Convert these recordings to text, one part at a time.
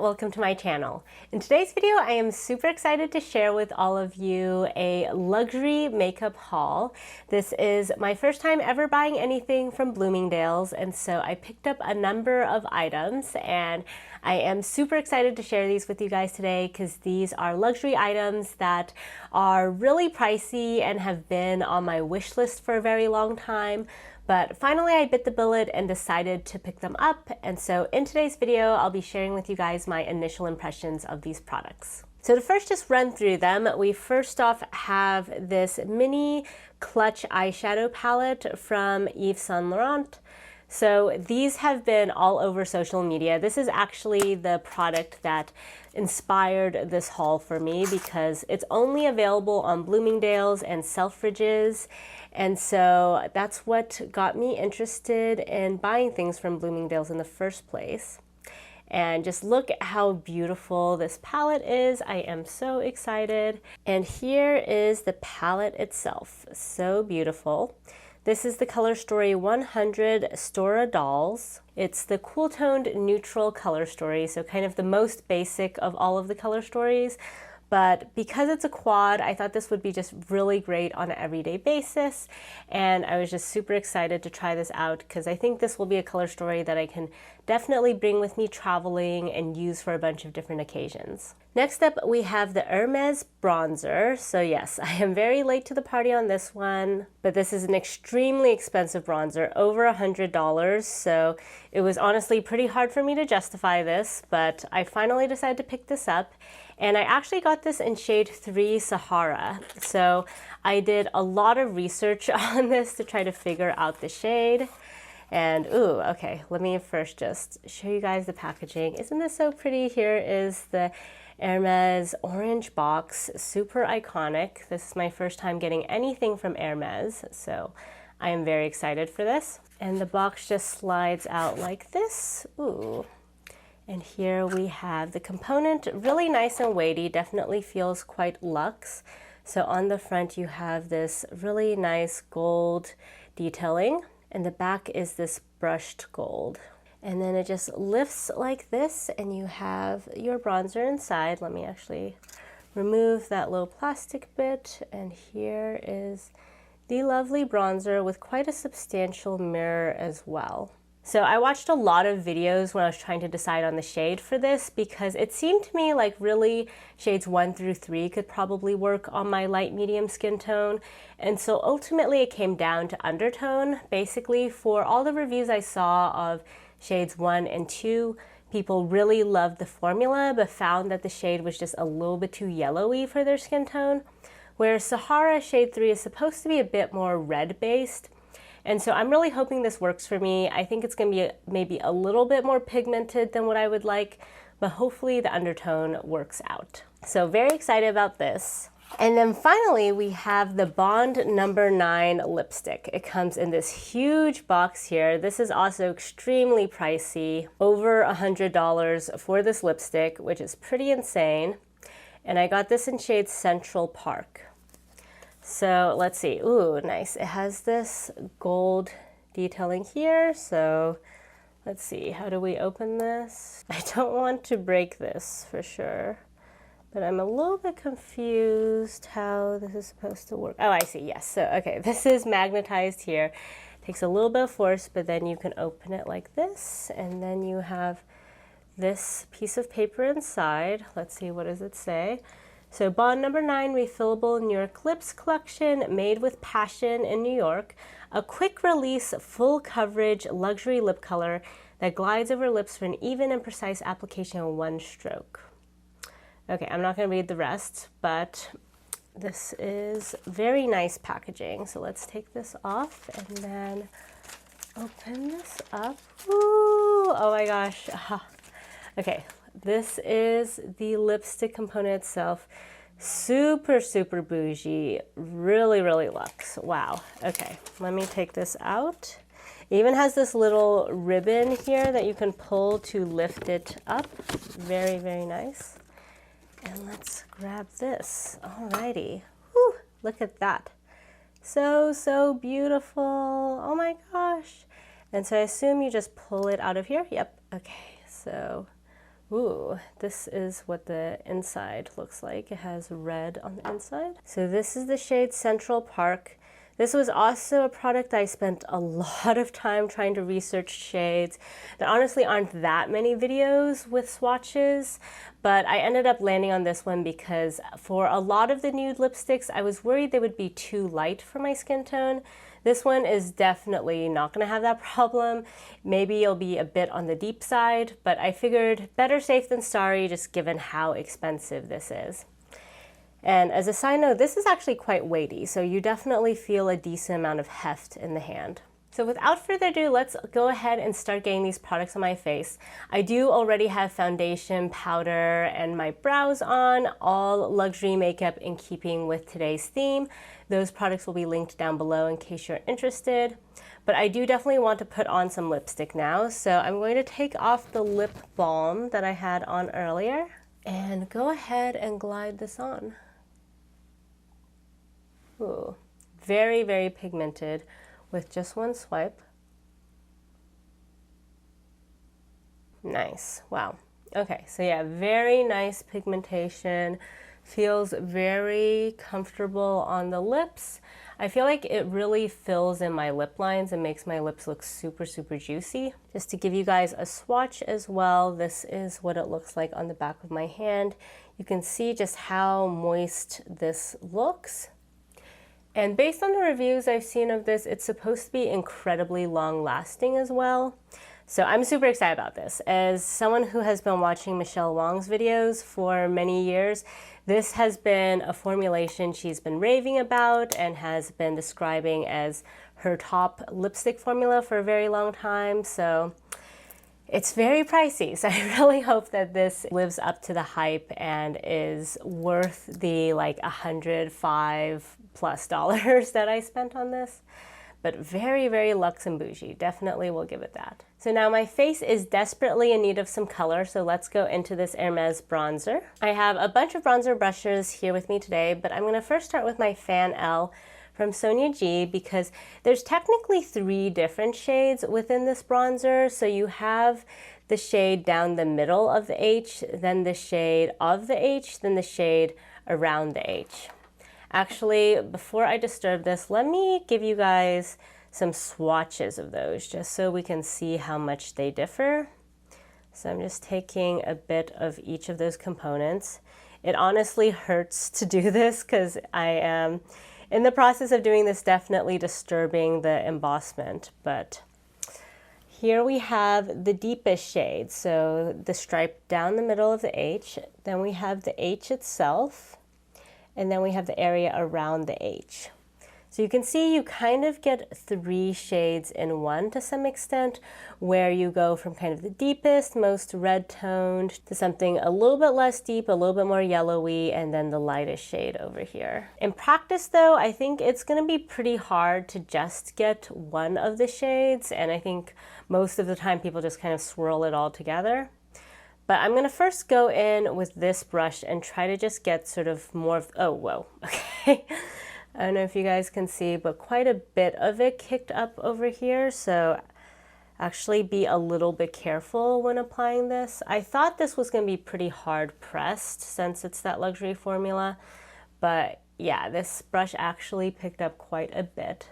welcome to my channel. In today's video, I am super excited to share with all of you a luxury makeup haul. This is my first time ever buying anything from Bloomingdales, and so I picked up a number of items, and I am super excited to share these with you guys today because these are luxury items that are really pricey and have been on my wish list for a very long time. But finally I bit the bullet and decided to pick them up, and so in today's video I'll be sharing with you guys my initial impressions of these products. So to first just run through them, we first off have this mini clutch eyeshadow palette from Yves Saint Laurent. So these have been all over social media. This is actually the product that inspired this haul for me because it's only available on Bloomingdales and Selfridges. And so that's what got me interested in buying things from Bloomingdales in the first place. And just look at how beautiful this palette is. I am so excited. And here is the palette itself. So beautiful. This is the Color Story 100 Stora Dolls. It's the cool toned neutral color story, so kind of the most basic of all of the color stories. But because it's a quad, I thought this would be just really great on an everyday basis. And I was just super excited to try this out because I think this will be a color story that I can definitely bring with me traveling and use for a bunch of different occasions. Next up, we have the Hermes bronzer. So yes, I am very late to the party on this one, but this is an extremely expensive bronzer, over $100. So it was honestly pretty hard for me to justify this, but I finally decided to pick this up. And I actually got this in shade 3 Sahara. So I did a lot of research on this to try to figure out the shade. And ooh, okay, let me first just show you guys the packaging. Isn't this so pretty? Here is the Hermes orange box, super iconic. This is my first time getting anything from Hermes, so I am very excited for this. And the box just slides out like this. Ooh. And here we have the component, really nice and weighty, definitely feels quite luxe. So on the front you have this really nice gold detailing, and the back is this brushed gold. And then it just lifts like this, and you have your bronzer inside. Let me actually remove that little plastic bit, and here is the lovely bronzer with quite a substantial mirror as well. So I watched a lot of videos when I was trying to decide on the shade for this because it seemed to me like really shades 1 through 3 could probably work on my light medium skin tone. And so ultimately it came down to undertone. Basically, for all the reviews I saw of shades 1 and 2, people really loved the formula but found that the shade was just a little bit too yellowy for their skin tone. Whereas Sahara shade 3 is supposed to be a bit more red based. And so I'm really hoping this works for me. I think it's going to be maybe a little bit more pigmented than what I would like, but hopefully the undertone works out. So very excited about this. And then finally, we have the Bond number 9 lipstick. It comes in this huge box here. This is also extremely pricey, over $100 for this lipstick, which is pretty insane. And I got this in shade Central Park. So let's see, ooh, nice. It has this gold detailing here. So let's see, how do we open this? I don't want to break this for sure, but I'm a little bit confused how this is supposed to work. Oh, I see, yes. So, okay, this is magnetized here. Takes a little bit of force, but then you can open it like this, and then you have this piece of paper inside. Let's see, what does it say? So Bond number 9 refillable New York Lips collection, made with passion in New York. A quick release, full coverage luxury lip color that glides over lips for an even and precise application in one stroke. Okay, I'm not going to read the rest, but this is very nice packaging. So let's take this off and then open this up. Ooh, oh my gosh. Okay. This is the lipstick component itself. Super, super bougie. Really, really luxe. Wow. Okay, let me take this out. It even has this little ribbon here that you can pull to lift it up. Very, very nice. And let's grab this. Alrighty. Whew, look at that. So, so beautiful. Oh my gosh. And so I assume you just pull it out of here. Yep. Okay, so Ooh, this is what the inside looks like. It has red on the inside. So this is the shade Central Park. This was also a product I spent a lot of time trying to research shades. There honestly aren't that many videos with swatches, but I ended up landing on this one because for a lot of the nude lipsticks, I was worried they would be too light for my skin tone. This one is definitely not going to have that problem. Maybe it'll be a bit on the deep side, but I figured better safe than sorry just given how expensive this is. And as a side note, this is actually quite weighty, so you definitely feel a decent amount of heft in the hand. So without further ado, let's go ahead and start getting these products on my face. I do already have foundation, powder, and my brows on, all luxury makeup in keeping with today's theme. Those products will be linked down below in case you're interested. But I do definitely want to put on some lipstick now, so I'm going to take off the lip balm that I had on earlier and go ahead and glide this on. Ooh, very, very pigmented with just one swipe. Nice, wow. Okay, so yeah, very nice pigmentation. Feels very comfortable on the lips. I feel like it really fills in my lip lines and makes my lips look super, super juicy. Just to give you guys a swatch as well, this is what it looks like on the back of my hand. You can see just how moist this looks. And based on the reviews I've seen of this, it's supposed to be incredibly long lasting as well. So I'm super excited about this. As someone who has been watching Michelle Wong's videos for many years, this has been a formulation she's been raving about and has been describing as her top lipstick formula for a very long time. So it's very pricey, so I really hope that this lives up to the hype and is worth the like $105+ that I spent on this. But very, very luxe and bougie. Definitely will give it that. So now my face is desperately in need of some color, so let's go into this Hermes bronzer. I have a bunch of bronzer brushes here with me today, but I'm gonna first start with my Fan L from Sonia G because there's technically 3 different shades within this bronzer. So you have the shade down the middle of the H, then the shade of the H, then the shade around the H. Actually, before I disturb this, let me give you guys some swatches of those just so we can see how much they differ. So I'm just taking a bit of each of those components. It honestly hurts to do this because I am in the process of doing this, definitely disturbing the embossment, but here we have the deepest shade. So the stripe down the middle of the H, then we have the H itself, and then we have the area around the H. So you can see you kind of get 3 shades in one to some extent, where you go from kind of the deepest, most red toned to something a little bit less deep, a little bit more yellowy, and then the lightest shade over here. In practice though, I think it's gonna be pretty hard to just get one of the shades, and I think most of the time people just kind of swirl it all together. But I'm gonna first go in with this brush and try to just get sort of more of, oh, whoa, okay. I don't know if you guys can see, but quite a bit of it kicked up over here. So actually be a little bit careful when applying this. I thought this was gonna be pretty hard pressed since it's that luxury formula, but yeah, this brush actually picked up quite a bit.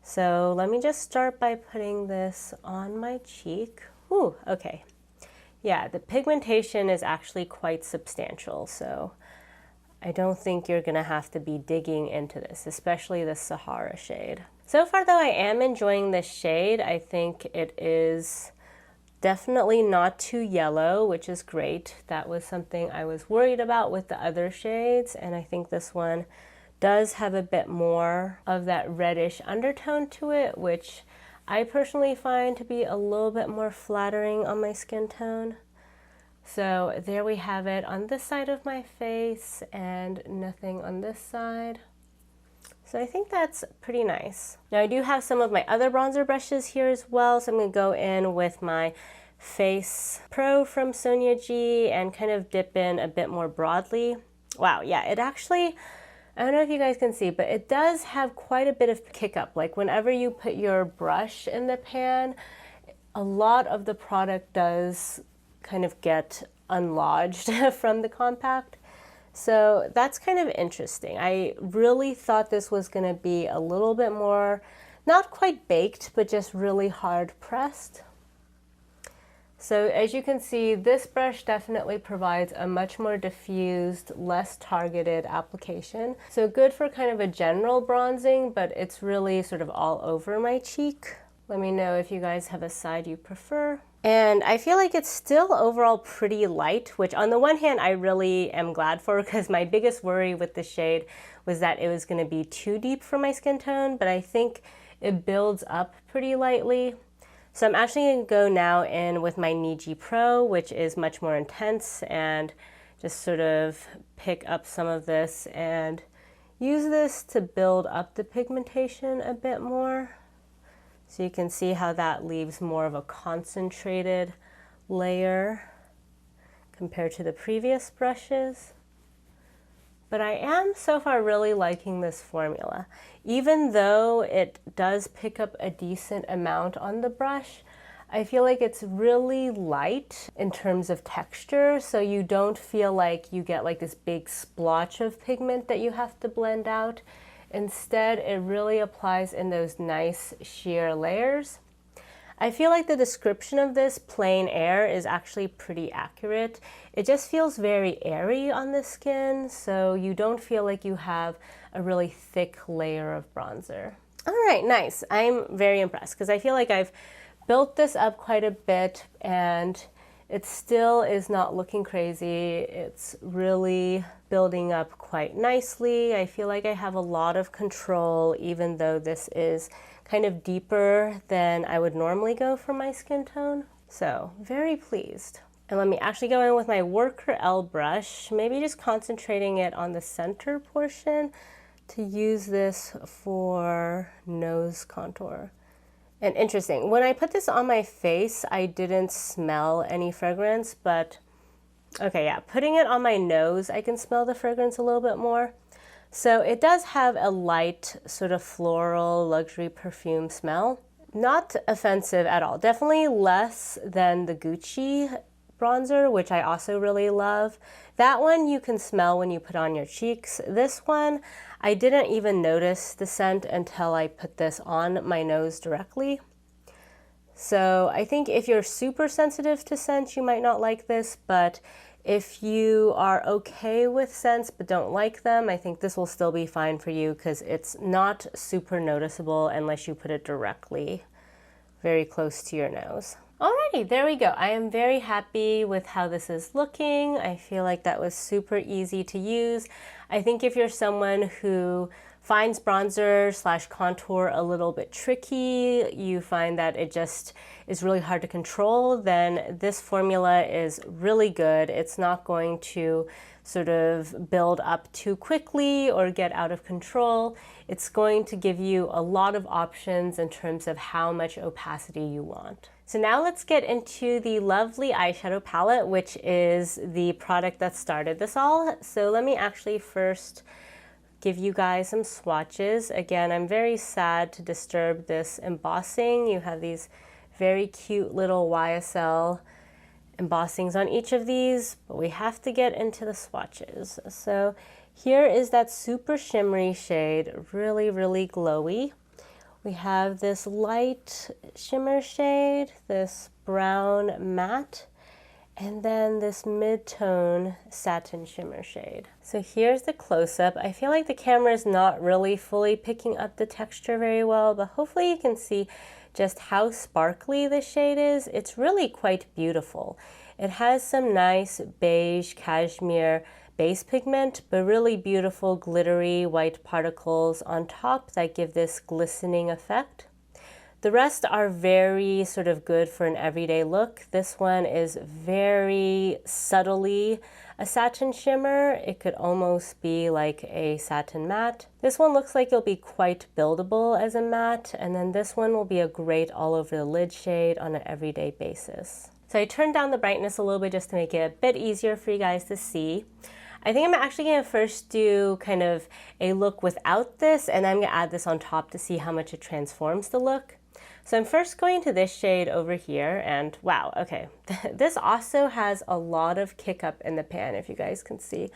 So let me just start by putting this on my cheek. Ooh, okay. Yeah, the pigmentation is actually quite substantial, so I don't think you're gonna have to be digging into this, especially the Sahara shade. So far though, I am enjoying this shade. I think it is definitely not too yellow, which is great. That was something I was worried about with the other shades, and I think this one does have a bit more of that reddish undertone to it, which I personally find to be a little bit more flattering on my skin tone. So there we have it on this side of my face and nothing on this side. So I think that's pretty nice. Now I do have some of my other bronzer brushes here as well. So I'm gonna go in with my Face Pro from Sonia G and kind of dip in a bit more broadly. Wow, yeah, it actually, I don't know if you guys can see, but it does have quite a bit of kick up. Like whenever you put your brush in the pan, a lot of the product does kind of get unlodged from the compact. So that's kind of interesting. I really thought this was going to be a little bit more, not quite baked, but just really hard pressed. So as you can see, this brush definitely provides a much more diffused, less targeted application. So good for kind of a general bronzing, but it's really sort of all over my cheek. Let me know if you guys have a side you prefer. And I feel like it's still overall pretty light, which on the one hand I really am glad for, because my biggest worry with the shade was that it was going to be too deep for my skin tone, but I think it builds up pretty lightly. So I'm actually going to go now in with my Niji Pro, which is much more intense, and just sort of pick up some of this and use this to build up the pigmentation a bit more. So you can see how that leaves more of a concentrated layer compared to the previous brushes. But I am so far really liking this formula. Even though it does pick up a decent amount on the brush, I feel like it's really light in terms of texture, so you don't feel like you get like this big splotch of pigment that you have to blend out. Instead, it really applies in those nice sheer layers. I feel like the description of this, plain air, is actually pretty accurate. It just feels very airy on the skin, so you don't feel like you have a really thick layer of bronzer. All right, nice. I'm very impressed because I feel like I've built this up quite a bit and it still is not looking crazy. It's really building up quite nicely. I feel like I have a lot of control, even though this is kind of deeper than I would normally go for my skin tone. So very pleased. And let me actually go in with my Worker L brush, maybe just concentrating it on the center portion to use this for nose contour. And interesting, when I put this on my face, I didn't smell any fragrance, but okay, yeah, putting it on my nose, I can smell the fragrance a little bit more. So it does have a light sort of floral luxury perfume smell. Not offensive at all. Definitely less than the Gucci bronzer, which I also really love. That one you can smell when you put on your cheeks. This one, I didn't even notice the scent until I put this on my nose directly. So I think if you're super sensitive to scent, you might not like this, but if you are okay with scents but don't like them, I think this will still be fine for you because it's not super noticeable unless you put it directly very close to your nose. Alrighty, there we go. I am very happy with how this is looking. I feel like that was super easy to use. I think if you're someone who finds bronzer / contour a little bit tricky, you find that it just is really hard to control, then this formula is really good. It's not going to sort of build up too quickly or get out of control. It's going to give you a lot of options in terms of how much opacity you want. So now let's get into the lovely eyeshadow palette, which is the product that started this all. So let me actually first give you guys some swatches. Again, I'm very sad to disturb this embossing. You have these very cute little YSL embossings on each of these, but we have to get into the swatches. So here is that super shimmery shade, really, really glowy. We have this light shimmer shade, this brown matte, and then this mid-tone satin shimmer shade. So here's the close-up. I feel like the camera is not really fully picking up the texture very well, but hopefully you can see just how sparkly this shade is. It's really quite beautiful. It has some nice beige cashmere base pigment, but really beautiful glittery white particles on top that give this glistening effect. The rest are very sort of good for an everyday look. This one is very subtly a satin shimmer. It could almost be like a satin matte. This one looks like it'll be quite buildable as a matte, and then this one will be a great all over the lid shade on an everyday basis. So I turned down the brightness a little bit just to make it a bit easier for you guys to see. I think I'm actually going to first do kind of a look without this, and I'm going to add this on top to see how much it transforms the look. So I'm first going to this shade over here, and wow, okay. This also has a lot of kick up in the pan, if you guys can see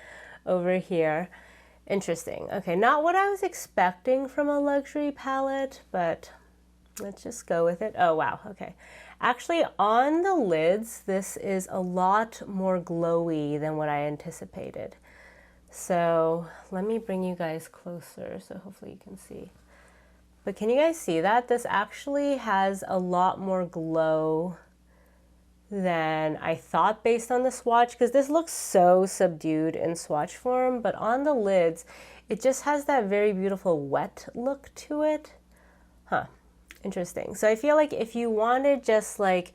over here. Interesting. Okay, not what I was expecting from a luxury palette, but let's just go with it. Oh, wow, okay. Actually, on the lids, this is a lot more glowy than what I anticipated. So let me bring you guys closer so hopefully you can see. But can you guys see that? This actually has a lot more glow than I thought based on the swatch, because this looks so subdued in swatch form, but on the lids, it just has that very beautiful wet look to it. Huh, interesting. So I feel like if you wanted just like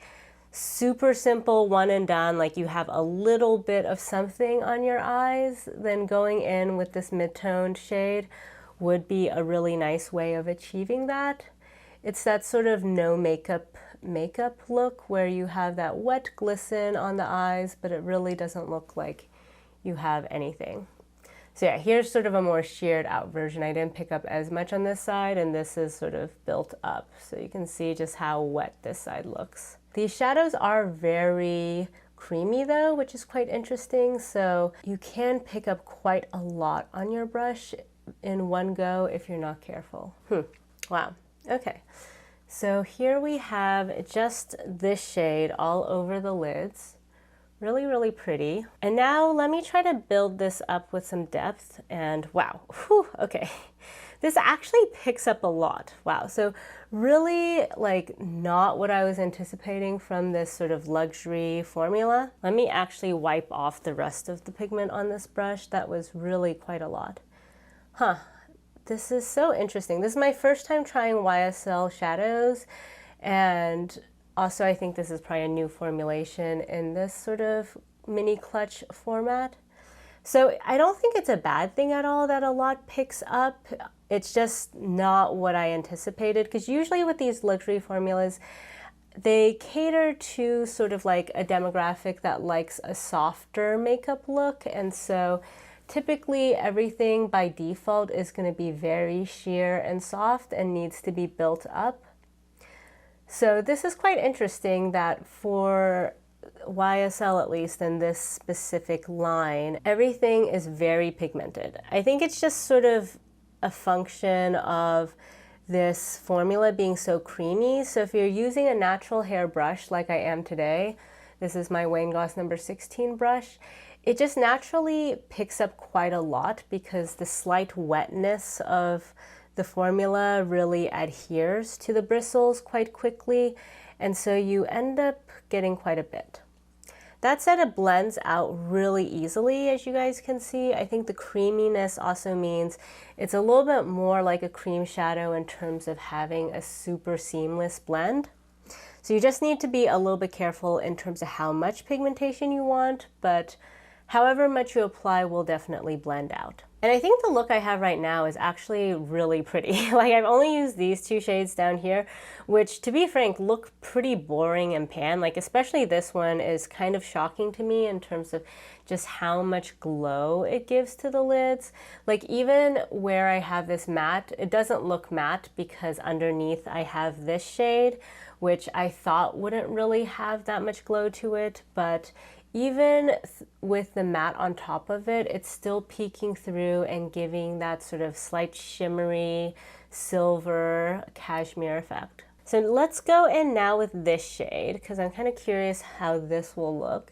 super simple one and done, like you have a little bit of something on your eyes, then going in with this mid-toned shade would be a really nice way of achieving that. It's that sort of no makeup look where you have that wet glisten on the eyes, but it really doesn't look like you have anything. So yeah, here's sort of a more sheared out version. I didn't pick up as much on this side, and this is sort of built up. So you can see just how wet this side looks. These shadows are very creamy though, which is quite interesting. So you can pick up quite a lot on your brush in one go if you're not careful. Wow. Okay. So here we have just this shade all over the lids. Really, really pretty. And now let me try to build this up with some depth, and wow, whew, okay. This actually picks up a lot. Wow, so really like not what I was anticipating from this sort of luxury formula. Let me actually wipe off the rest of the pigment on this brush. That was really quite a lot. Huh, this is so interesting. This is my first time trying YSL shadows, and also I think this is probably a new formulation in this sort of mini clutch format. So I don't think it's a bad thing at all that a lot picks up. It's just not what I anticipated, because usually with these luxury formulas, they cater to sort of like a demographic that likes a softer makeup look, and so typically everything by default is going to be very sheer and soft and needs to be built up. So this is quite interesting that for YSL, at least in this specific line, everything is very pigmented. I think it's just sort of a function of this formula being so creamy. So if you're using a natural hair brush like I am today, this is my Wayne Goss number 16 brush, it just naturally picks up quite a lot because the slight wetness of the formula really adheres to the bristles quite quickly, and so you end up getting quite a bit. That said, it blends out really easily, as you guys can see. I think the creaminess also means it's a little bit more like a cream shadow in terms of having a super seamless blend. So you just need to be a little bit careful in terms of how much pigmentation you want, but however much you apply will definitely blend out. And I think the look I have right now is actually really pretty. Like, I've only used these two shades down here, which, to be frank, look pretty boring and pan. Like, especially this one is kind of shocking to me in terms of just how much glow it gives to the lids. Like, even where I have this matte, it doesn't look matte because underneath I have this shade, which I thought wouldn't really have that much glow to it, but even with the matte on top of it, it's still peeking through and giving that sort of slight shimmery silver cashmere effect. So let's go in now with this shade, because I'm kind of curious how this will look.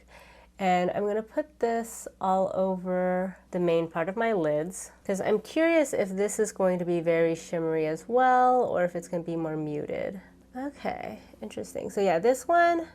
And I'm going to put this all over the main part of my lids, because I'm curious if this is going to be very shimmery as well, or if it's going to be more muted. Okay, interesting. So yeah, this one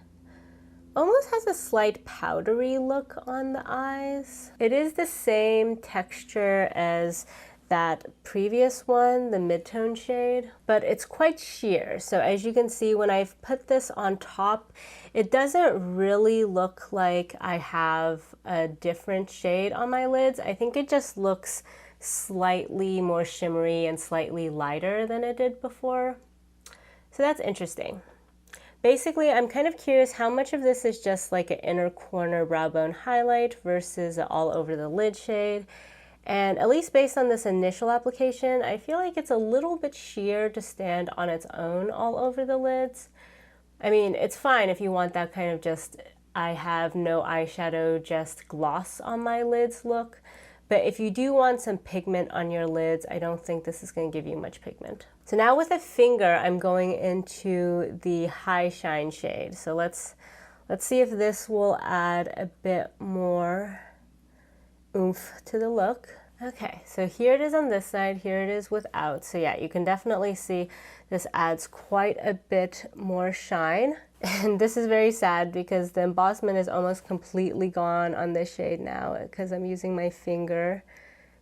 almost has a slight powdery look on the eyes. It is the same texture as that previous one, the mid-tone shade, but it's quite sheer. So as you can see, when I've put this on top, it doesn't really look like I have a different shade on my lids. I think it just looks slightly more shimmery and slightly lighter than it did before. So that's interesting. Basically, I'm kind of curious how much of this is just like an inner corner brow bone highlight versus an all over the lid shade, And at least based on this initial application, I feel like it's a little bit sheer to stand on its own all over the lids. I mean, it's fine if you want that kind of just, I have no eyeshadow, just gloss on my lids look. But if you do want some pigment on your lids, I don't think this is going to give you much pigment. So now with a finger, I'm going into the high shine shade. So let's see if this will add a bit more oomph to the look. Okay, so here it is on this side, here it is without. So yeah, you can definitely see this adds quite a bit more shine. And this is very sad because the embossment is almost completely gone on this shade now because I'm using my finger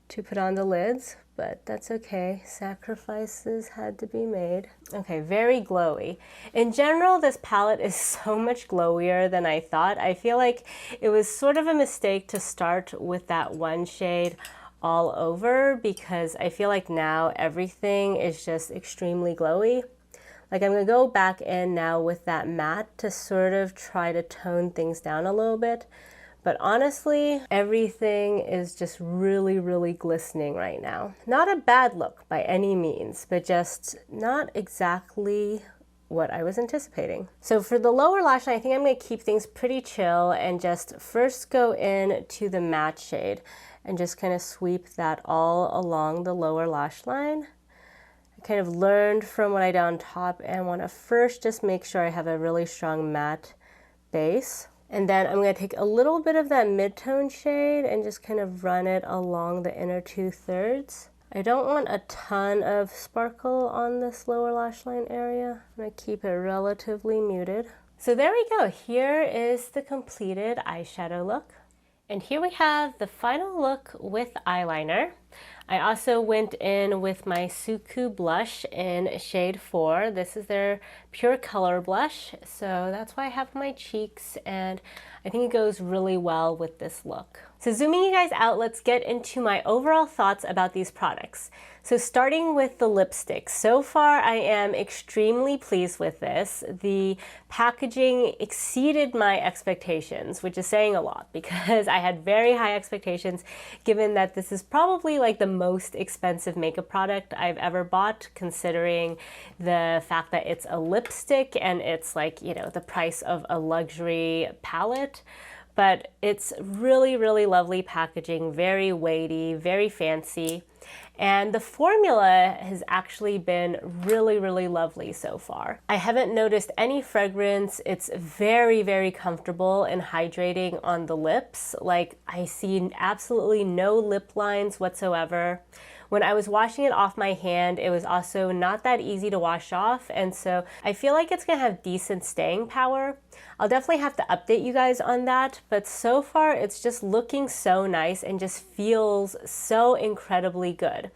to put on the lids, but that's okay. Sacrifices had to be made. Okay, very glowy. In general, this palette is so much glowier than I thought. I feel like it was sort of a mistake to start with that one shade all over because I feel like now everything is just extremely glowy. Like I'm gonna go back in now with that matte to sort of try to tone things down a little bit. But honestly, everything is just really, really glistening right now. Not a bad look by any means, but just not exactly what I was anticipating. So for the lower lash line, I think I'm gonna keep things pretty chill and just first go in to the matte shade and just kind of sweep that all along the lower lash line. I kind of learned from what I did on top and want to first just make sure I have a really strong matte base. And then I'm going to take a little bit of that mid-tone shade and just kind of run it along the inner 2/3. I don't want a ton of sparkle on this lower lash line area. I'm going to keep it relatively muted. So there we go. Here is the completed eyeshadow look. And here we have the final look with eyeliner. I also went in with my Suqqu blush in shade 4. This is their pure color blush, so that's why I have my cheeks, and I think it goes really well with this look. So zooming you guys out, let's get into my overall thoughts about these products. So starting with the lipstick, so far I am extremely pleased with this. The packaging exceeded my expectations, which is saying a lot because I had very high expectations given that this is probably like the most expensive makeup product I've ever bought, considering the fact that it's a lipstick and it's like, you know, the price of a luxury palette. But it's really, really lovely packaging, very weighty, very fancy. And the formula has actually been really, really lovely so far. I haven't noticed any fragrance. It's very, very comfortable and hydrating on the lips. Like I see absolutely no lip lines whatsoever. When I was washing it off my hand, it was also not that easy to wash off, and so I feel like it's gonna have decent staying power. I'll definitely have to update you guys on that, but so far it's just looking so nice and just feels so incredibly good,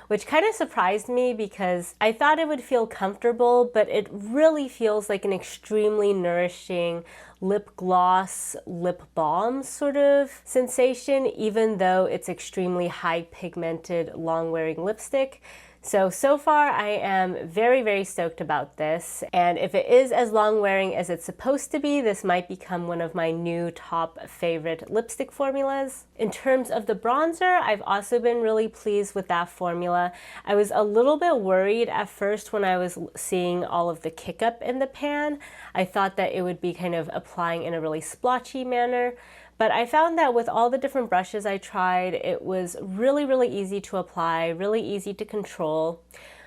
which kind of surprised me because I thought it would feel comfortable, but it really feels like an extremely nourishing lip gloss, lip balm sort of sensation, even though it's extremely high pigmented, long wearing lipstick. So far I am very, very stoked about this. And if it is as long wearing as it's supposed to be, this might become one of my new top favorite lipstick formulas. In terms of the bronzer, I've also been really pleased with that formula. I was a little bit worried at first when I was seeing all of the kick up in the pan. I thought that it would be kind of applying in a really splotchy manner. But I found that with all the different brushes I tried, it was really, really easy to apply, really easy to control.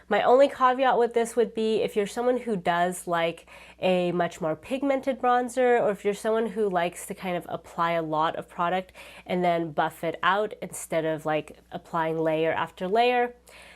My only caveat with this would be if you're someone who does like a much more pigmented bronzer, or if you're someone who likes to kind of apply a lot of product and then buff it out instead of like applying layer after layer,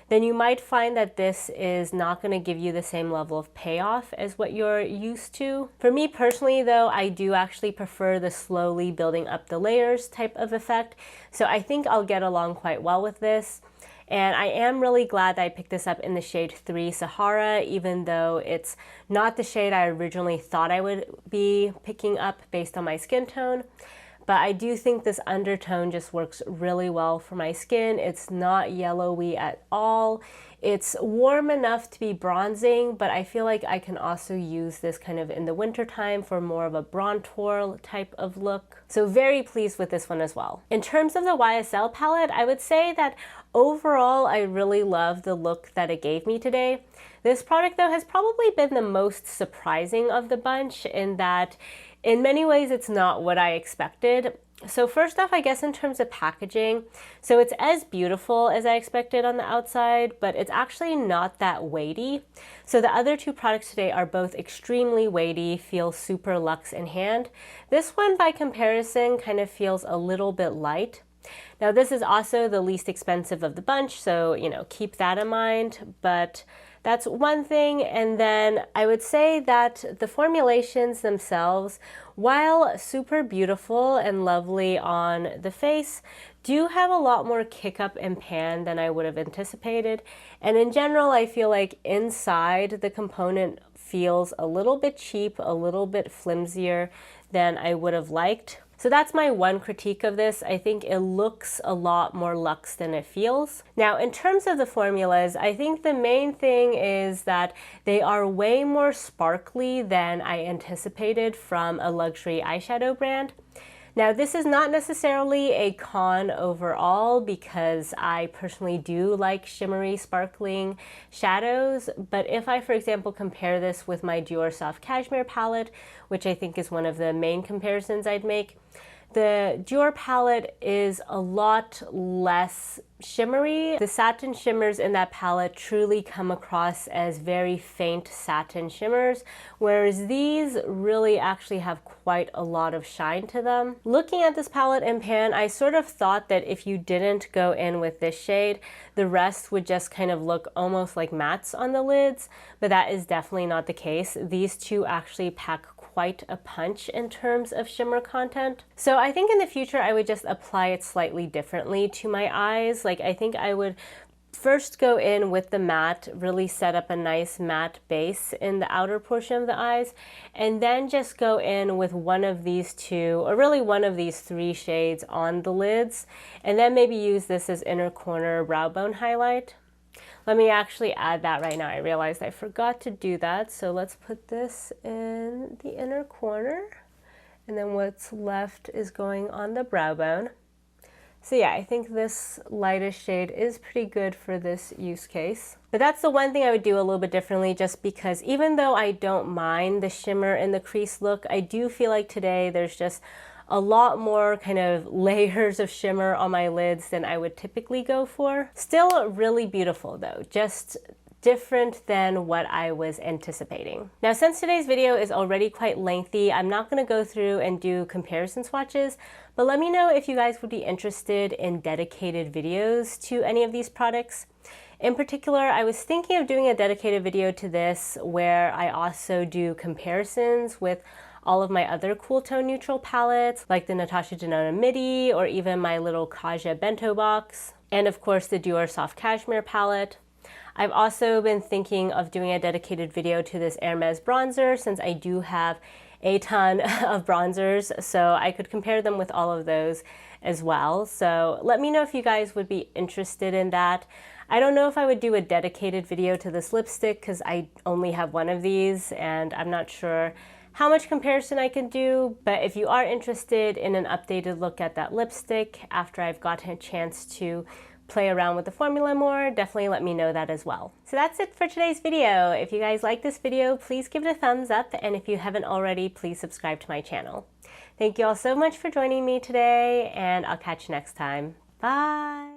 then you might find that this is not going to give you the same level of payoff as what you're used to. For me personally though, I do actually prefer the slowly building up the layers type of effect, so I think I'll get along quite well with this. And I am really glad that I picked this up in the shade 3 Sahara, even though it's not the shade I originally thought I would be picking up based on my skin tone. but I do think this undertone just works really well for my skin. It's not yellowy at all. It's warm enough to be bronzing, but I feel like I can also use this kind of in the winter time for more of a bronzer type of look. So very pleased with this one as well. In terms of the YSL palette, I would say that overall I really love the look that it gave me today. This product though has probably been the most surprising of the bunch in that in many ways it's not what I expected. So first off, I guess in terms of packaging, so it's as beautiful as I expected on the outside, but it's actually not that weighty. So the other two products today are both extremely weighty, feel super luxe in hand. This one by comparison kind of feels a little bit light. Now this is also the least expensive of the bunch, so keep that in mind, but that's one thing. And then I would say that the formulations themselves, while super beautiful and lovely on the face, do have a lot more kick up and pan than I would have anticipated. And in general, I feel like inside the component feels a little bit cheap, a little bit flimsier than I would have liked. So that's my one critique of this. I think it looks a lot more luxe than it feels. Now, in terms of the formulas, I think the main thing is that they are way more sparkly than I anticipated from a luxury eyeshadow brand. Now, this is not necessarily a con overall because I personally do like shimmery, sparkling shadows, but if I, for example, compare this with my Dior Soft Cashmere palette, which I think is one of the main comparisons I'd make, the Dior palette is a lot less shimmery. The satin shimmers in that palette truly come across as very faint satin shimmers, whereas these really actually have quite a lot of shine to them. Looking at this palette in pan, I sort of thought that if you didn't go in with this shade, the rest would just kind of look almost like mattes on the lids, but that is definitely not the case. These two actually pack quite a punch in terms of shimmer content. So I think in the future I would just apply it slightly differently to my eyes. Like I think I would first go in with the matte, really set up a nice matte base in the outer portion of the eyes, and then just go in with one of these two, or really one of these three shades on the lids, and then maybe use this as inner corner brow bone highlight. Let me actually add that right now. I realized I forgot to do that. So let's put this in the inner corner. And then what's left is going on the brow bone. So yeah, I think this lightest shade is pretty good for this use case. But that's the one thing I would do a little bit differently, just because even though I don't mind the shimmer and the crease look, I do feel like today there's just a lot more kind of layers of shimmer on my lids than I would typically go for. Still really beautiful though, just different than what I was anticipating. Now, since today's video is already quite lengthy, I'm not going to go through and do comparison swatches, but let me know if you guys would be interested in dedicated videos to any of these products. In particular, I was thinking of doing a dedicated video to this where I also do comparisons with all of my other cool tone neutral palettes, like the Natasha Denona Midi, or even my little Kaja bento box, and of course the Dior Soft Cashmere palette. I've also been thinking of doing a dedicated video to this Hermes bronzer, since I do have a ton of bronzers, so I could compare them with all of those as well. So let me know if you guys would be interested in that. I don't know if I would do a dedicated video to this lipstick because I only have one of these and I'm not sure how much comparison I can do, but if you are interested in an updated look at that lipstick after I've gotten a chance to play around with the formula more, definitely let me know that as well. So that's it for today's video. If you guys like this video, please give it a thumbs up, and if you haven't already, please subscribe to my channel. Thank you all so much for joining me today, and I'll catch you next time. Bye!